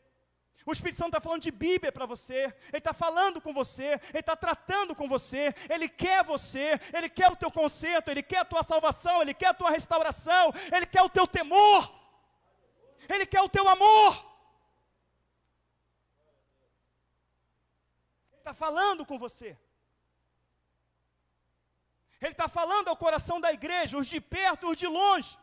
O Espírito Santo está falando de Bíblia para você, Ele está falando com você, Ele está tratando com você, Ele quer você, Ele quer o teu conserto, Ele quer a tua salvação, Ele quer a tua restauração, Ele quer o teu temor, Ele quer o teu amor. Ele está falando com você. Ele está falando ao coração da igreja, os de perto, os de longe.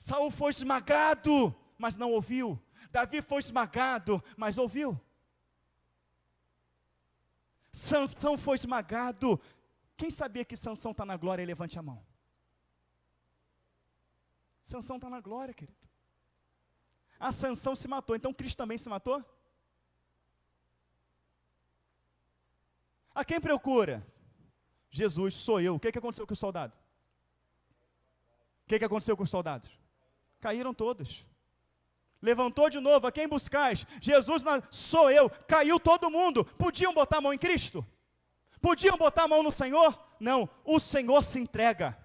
Saul foi esmagado, mas não ouviu. Davi foi esmagado, mas ouviu. Sansão foi esmagado. Quem sabia que Sansão está na glória? Levante a mão. Sansão está na glória, querido. A Sansão se matou, então Cristo também se matou? A quem procura? Jesus, sou eu. O que aconteceu com os soldados? O que aconteceu com os soldados? Caíram todos. Levantou de novo, a quem buscais? Jesus, sou eu. Caiu todo mundo. Podiam botar a mão em Cristo? Podiam botar a mão no Senhor? Não, o Senhor se entrega.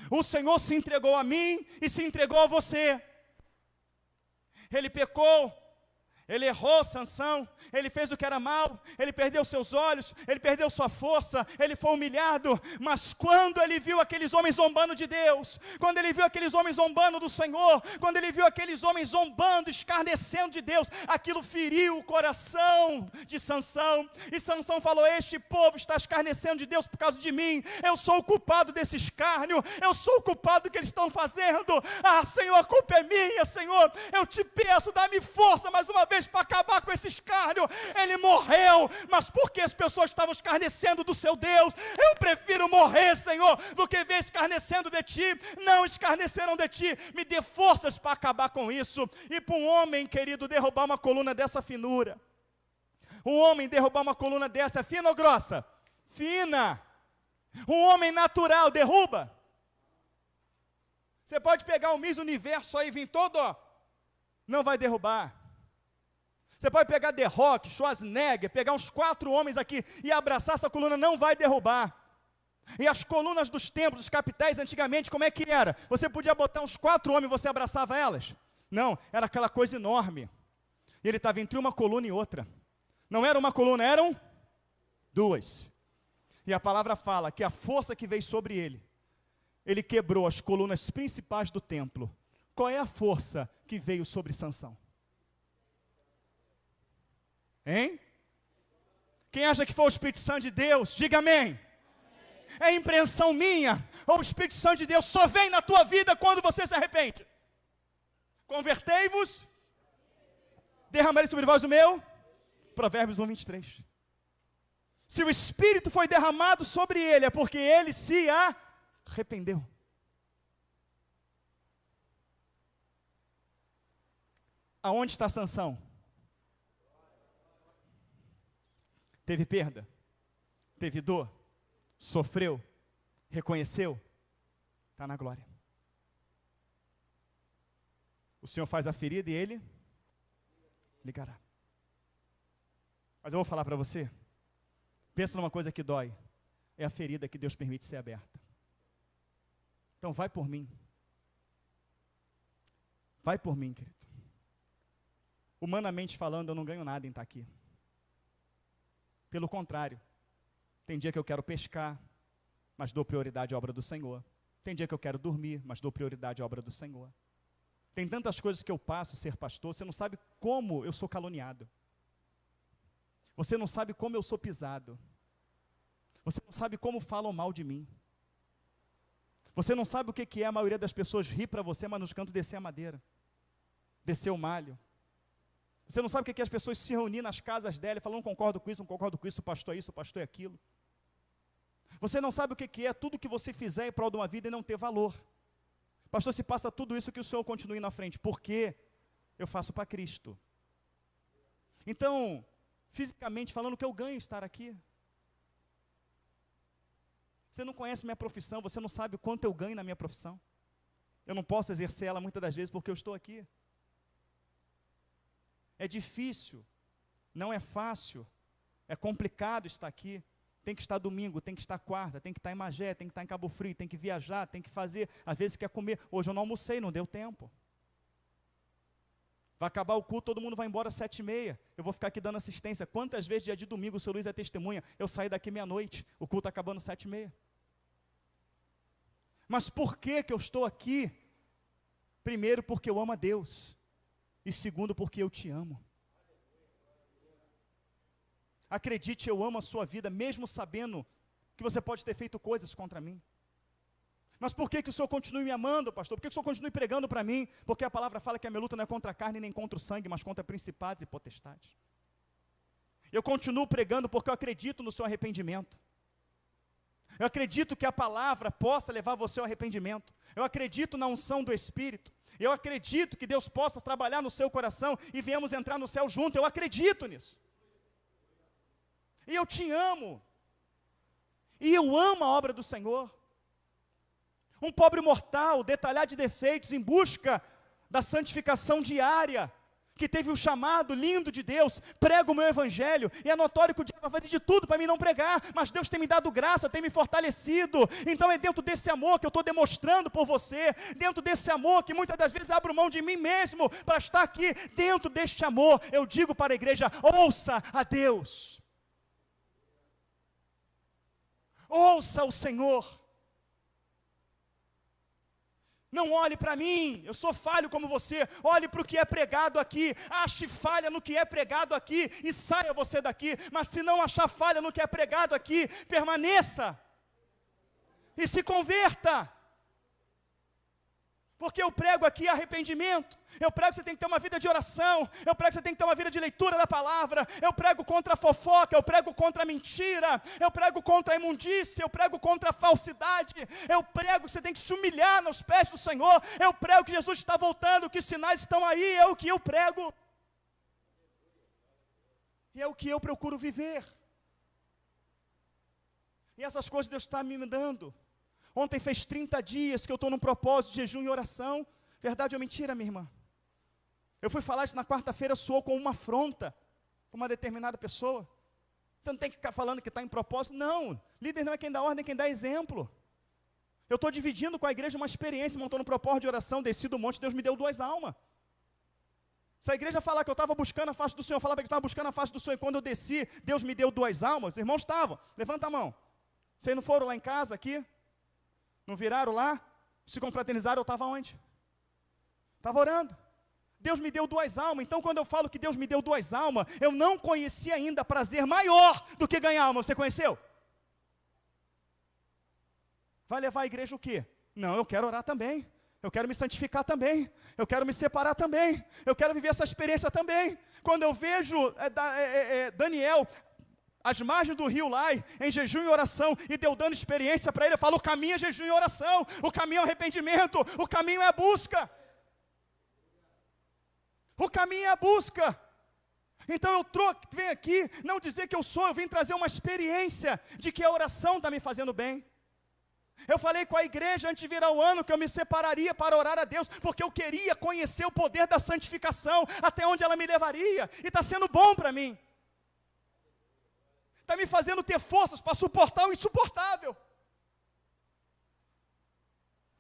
O Senhor se entregou a mim e se entregou a você. Ele pecou, ele errou, Sansão, ele fez o que era mal, ele perdeu seus olhos, ele perdeu sua força, ele foi humilhado, mas quando ele viu aqueles homens zombando de Deus, quando ele viu aqueles homens zombando do Senhor, quando ele viu aqueles homens zombando, escarnecendo de Deus, aquilo feriu o coração de Sansão, e Sansão falou, este povo está escarnecendo de Deus por causa de mim, eu sou o culpado desse escárnio, eu sou o culpado do que eles estão fazendo, Senhor, a culpa é minha, Senhor, eu te peço, dá-me força mais uma vez, para acabar com esse escárnio. Ele morreu, mas porque as pessoas estavam escarnecendo do seu Deus, eu prefiro morrer, Senhor, do que ver escarnecendo de ti. Não escarneceram de ti, me dê forças para acabar com isso. E para um homem, querido, derrubar uma coluna dessa finura, um homem derrubar uma coluna dessa, é fina ou grossa? Fina. Um homem natural derruba? Você pode pegar o Miss Universo aí, vir todo, ó, não vai derrubar. Você pode pegar The Rock, Schwarzenegger, pegar uns 4 homens aqui e abraçar, essa coluna não vai derrubar. E as colunas dos templos, dos capitais, antigamente, como é que era? Você podia botar uns 4 homens e você abraçava elas? Não, era aquela coisa enorme. Ele estava entre uma coluna e outra. Não era uma coluna, eram 2. E a palavra fala que a força que veio sobre ele quebrou as colunas principais do templo. Qual é a força que veio sobre Sansão? Hein? Quem acha que foi o Espírito Santo de Deus, diga amém. É impressão minha, ou o Espírito Santo de Deus só vem na tua vida quando você se arrepende? Convertei-vos, derramarei sobre vós o meu, Provérbios 1:23. Se o Espírito foi derramado sobre ele, é porque ele se arrependeu. Aonde está Sansão? Teve perda, teve dor, sofreu, reconheceu, está na glória. O Senhor faz a ferida e ele ligará. Mas eu vou falar para você, pensa numa coisa que dói, é a ferida que Deus permite ser aberta. Então vai por mim. Vai por mim, querido. Humanamente falando, eu não ganho nada em estar aqui. Pelo contrário, tem dia que eu quero pescar, mas dou prioridade à obra do Senhor. Tem dia que eu quero dormir, mas dou prioridade à obra do Senhor. Tem tantas coisas que eu passo ser pastor, você não sabe como eu sou caluniado. Você não sabe como eu sou pisado. Você não sabe como falam mal de mim. Você não sabe o que é a maioria das pessoas rir para você, mas nos cantos descer a madeira, descer o malho. Você não sabe o que é as pessoas se reunir nas casas dela e falar, não concordo com isso, o pastor é isso, o pastor é aquilo. Você não sabe o que é tudo que você fizer em prol de uma vida e não ter valor. Pastor, se passa tudo isso que o Senhor continue na frente, porque eu faço para Cristo. Então, fisicamente falando, o que eu ganho estar aqui? Você não conhece minha profissão, você não sabe o quanto eu ganho na minha profissão. Eu não posso exercer ela muitas das vezes porque eu estou aqui. É difícil, não é fácil, é complicado estar aqui. Tem que estar domingo, tem que estar quarta, tem que estar em Magé, tem que estar em Cabo Frio, tem que viajar, tem que fazer, às vezes quer comer. Hoje eu não almocei, não deu tempo. Vai acabar o culto, todo mundo vai embora às 7h30. Eu vou ficar aqui dando assistência. Quantas vezes, dia de domingo, o seu Luiz é testemunha, eu saí daqui meia-noite, o culto acabando às 7h30. Mas por que eu estou aqui? Primeiro, porque eu amo a Deus. E segundo, porque eu te amo. Acredite, eu amo a sua vida, mesmo sabendo que você pode ter feito coisas contra mim. Mas por que o Senhor continue me amando, pastor? Por que o Senhor continue pregando para mim? Porque a palavra fala que a minha luta não é contra a carne nem contra o sangue, mas contra principados e potestades. Eu continuo pregando porque eu acredito no seu arrependimento. Eu acredito que a palavra possa levar você ao arrependimento. Eu acredito na unção do Espírito. Eu acredito que Deus possa trabalhar no seu coração e viemos entrar no céu junto. Eu acredito nisso. E eu te amo. E eu amo a obra do Senhor. Um pobre mortal, detalhado de defeitos, em busca da santificação diária, que teve um chamado lindo de Deus, prega o meu evangelho, e é notório que o diabo vai fazer de tudo para mim não pregar, mas Deus tem me dado graça, tem me fortalecido. Então é dentro desse amor que eu estou demonstrando por você, dentro desse amor que muitas das vezes abro mão de mim mesmo para estar aqui, dentro deste amor, eu digo para a igreja, ouça a Deus, ouça o Senhor. Não olhe para mim, eu sou falho como você, olhe para o que é pregado aqui, ache falha no que é pregado aqui e saia você daqui. Mas se não achar falha no que é pregado aqui, permaneça e se converta. Porque eu prego aqui arrependimento, eu prego que você tem que ter uma vida de oração, eu prego que você tem que ter uma vida de leitura da palavra, eu prego contra a fofoca, eu prego contra a mentira, eu prego contra a imundícia, eu prego contra a falsidade, eu prego que você tem que se humilhar nos pés do Senhor, eu prego que Jesus está voltando, que os sinais estão aí, é o que eu prego, e é o que eu procuro viver, e essas coisas Deus está me dando. Ontem fez 30 dias que eu estou num propósito de jejum e oração. Verdade ou mentira, minha irmã? Eu fui falar isso na quarta-feira, soou como uma afronta para uma determinada pessoa. Você não tem que ficar falando que está em propósito. Não, líder não é quem dá ordem, é quem dá exemplo. Eu estou dividindo com a igreja uma experiência, montando um propósito de oração, desci do monte, Deus me deu 2 almas. Se a igreja falar que eu estava buscando a face do Senhor, eu falava que eu estava buscando a face do Senhor, e quando eu desci, Deus me deu 2 almas, os irmãos estavam, levanta a mão. Vocês não foram lá em casa, aqui? Não viraram lá? Se confraternizaram, eu estava onde? Estava orando. Deus me deu 2 almas, então quando eu falo que Deus me deu 2 almas, eu não conheci ainda prazer maior do que ganhar alma, você conheceu? Vai levar a igreja o quê? Não, eu quero orar também, eu quero me santificar também, eu quero me separar também, eu quero viver essa experiência também. Quando eu vejo Daniel, às margens do rio lá, em jejum e oração, e Deus dando experiência para ele, eu falo, o caminho é jejum e oração, o caminho é o arrependimento, o caminho é a busca. O caminho é a busca. Então eu venho aqui, não dizer que eu vim trazer uma experiência de que a oração está me fazendo bem. Eu falei com a igreja antes de virar o ano que eu me separaria para orar a Deus, porque eu queria conhecer o poder da santificação, até onde ela me levaria, e está sendo bom para mim. Está me fazendo ter forças para suportar o insuportável.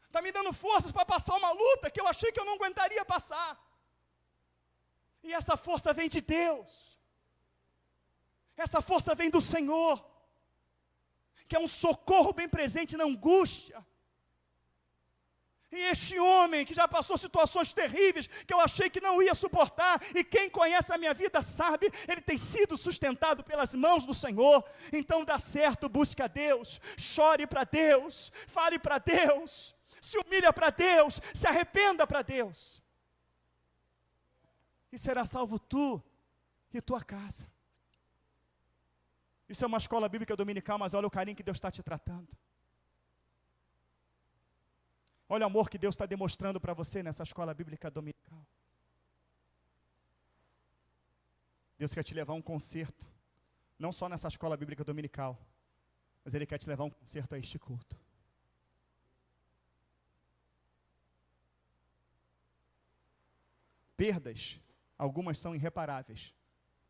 Está me dando forças para passar uma luta que eu achei que eu não aguentaria passar. E essa força vem de Deus. Essa força vem do Senhor, que é um socorro bem presente na angústia. E este homem que já passou situações terríveis, que eu achei que não ia suportar, e quem conhece a minha vida sabe, ele tem sido sustentado pelas mãos do Senhor. Então dá certo, busque a Deus, chore para Deus, fale para Deus, se humilha para Deus, se arrependa para Deus. E será salvo tu e tua casa. Isso é uma escola bíblica dominical, mas olha o carinho que Deus está te tratando. Olha o amor que Deus está demonstrando para você nessa escola bíblica dominical. Deus quer te levar a um concerto, não só nessa escola bíblica dominical, mas Ele quer te levar a um concerto a este culto. Perdas, algumas são irreparáveis.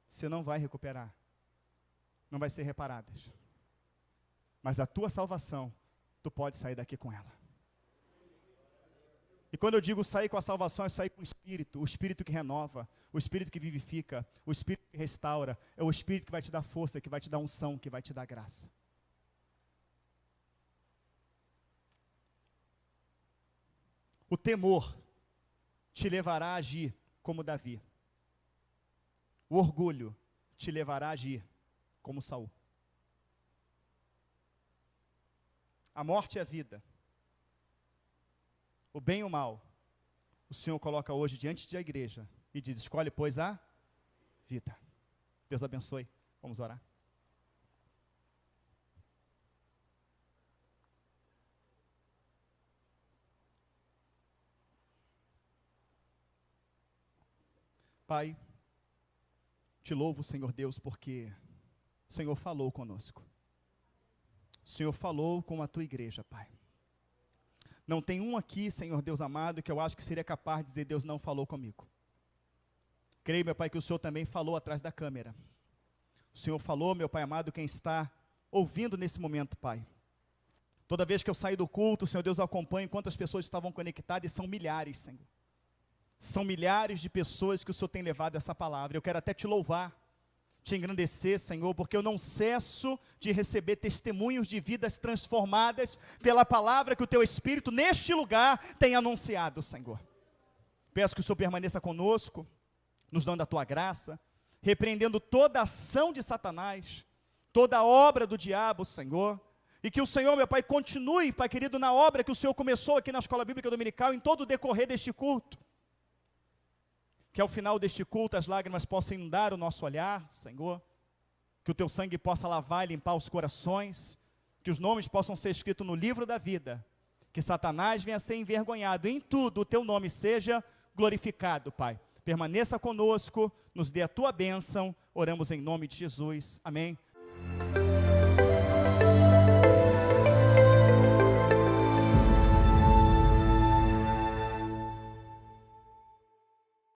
Você não vai recuperar. Não vai ser reparadas. Mas a tua salvação, tu pode sair daqui com ela. E quando eu digo sair com a salvação, é sair com o Espírito que renova, o Espírito que vivifica, o Espírito que restaura, é o Espírito que vai te dar força, que vai te dar unção, que vai te dar graça. O temor te levará a agir como Davi. O orgulho te levará a agir como Saul. A morte e a vida, o bem e o mal, o Senhor coloca hoje diante da igreja e diz, escolhe, pois, a vida. Deus abençoe. Vamos orar. Pai, te louvo, Senhor Deus, porque o Senhor falou conosco. O Senhor falou com a tua igreja, Pai. Não tem um aqui, Senhor Deus amado, que eu acho que seria capaz de dizer, Deus não falou comigo. Creio, meu Pai, que o Senhor também falou atrás da câmera. O Senhor falou, meu Pai amado, quem está ouvindo nesse momento, Pai. Toda vez que eu saio do culto, Senhor Deus, eu acompanho quantas pessoas estavam conectadas, e são milhares, Senhor. São milhares de pessoas que o Senhor tem levado essa palavra. Eu quero até te louvar, te engrandecer, Senhor, porque eu não cesso de receber testemunhos de vidas transformadas pela palavra que o Teu Espírito neste lugar tem anunciado, Senhor. Peço que o Senhor permaneça conosco, nos dando a Tua graça, repreendendo toda ação de Satanás, toda obra do diabo, Senhor, e que o Senhor, meu Pai, continue, Pai querido, na obra que o Senhor começou aqui na Escola Bíblica Dominical, em todo o decorrer deste culto. Que ao final deste culto as lágrimas possam inundar o nosso olhar, Senhor, que o Teu sangue possa lavar e limpar os corações, que os nomes possam ser escritos no livro da vida, que Satanás venha a ser envergonhado, em tudo o Teu nome seja glorificado, Pai. Permaneça conosco, nos dê a Tua bênção, oramos em nome de Jesus, amém.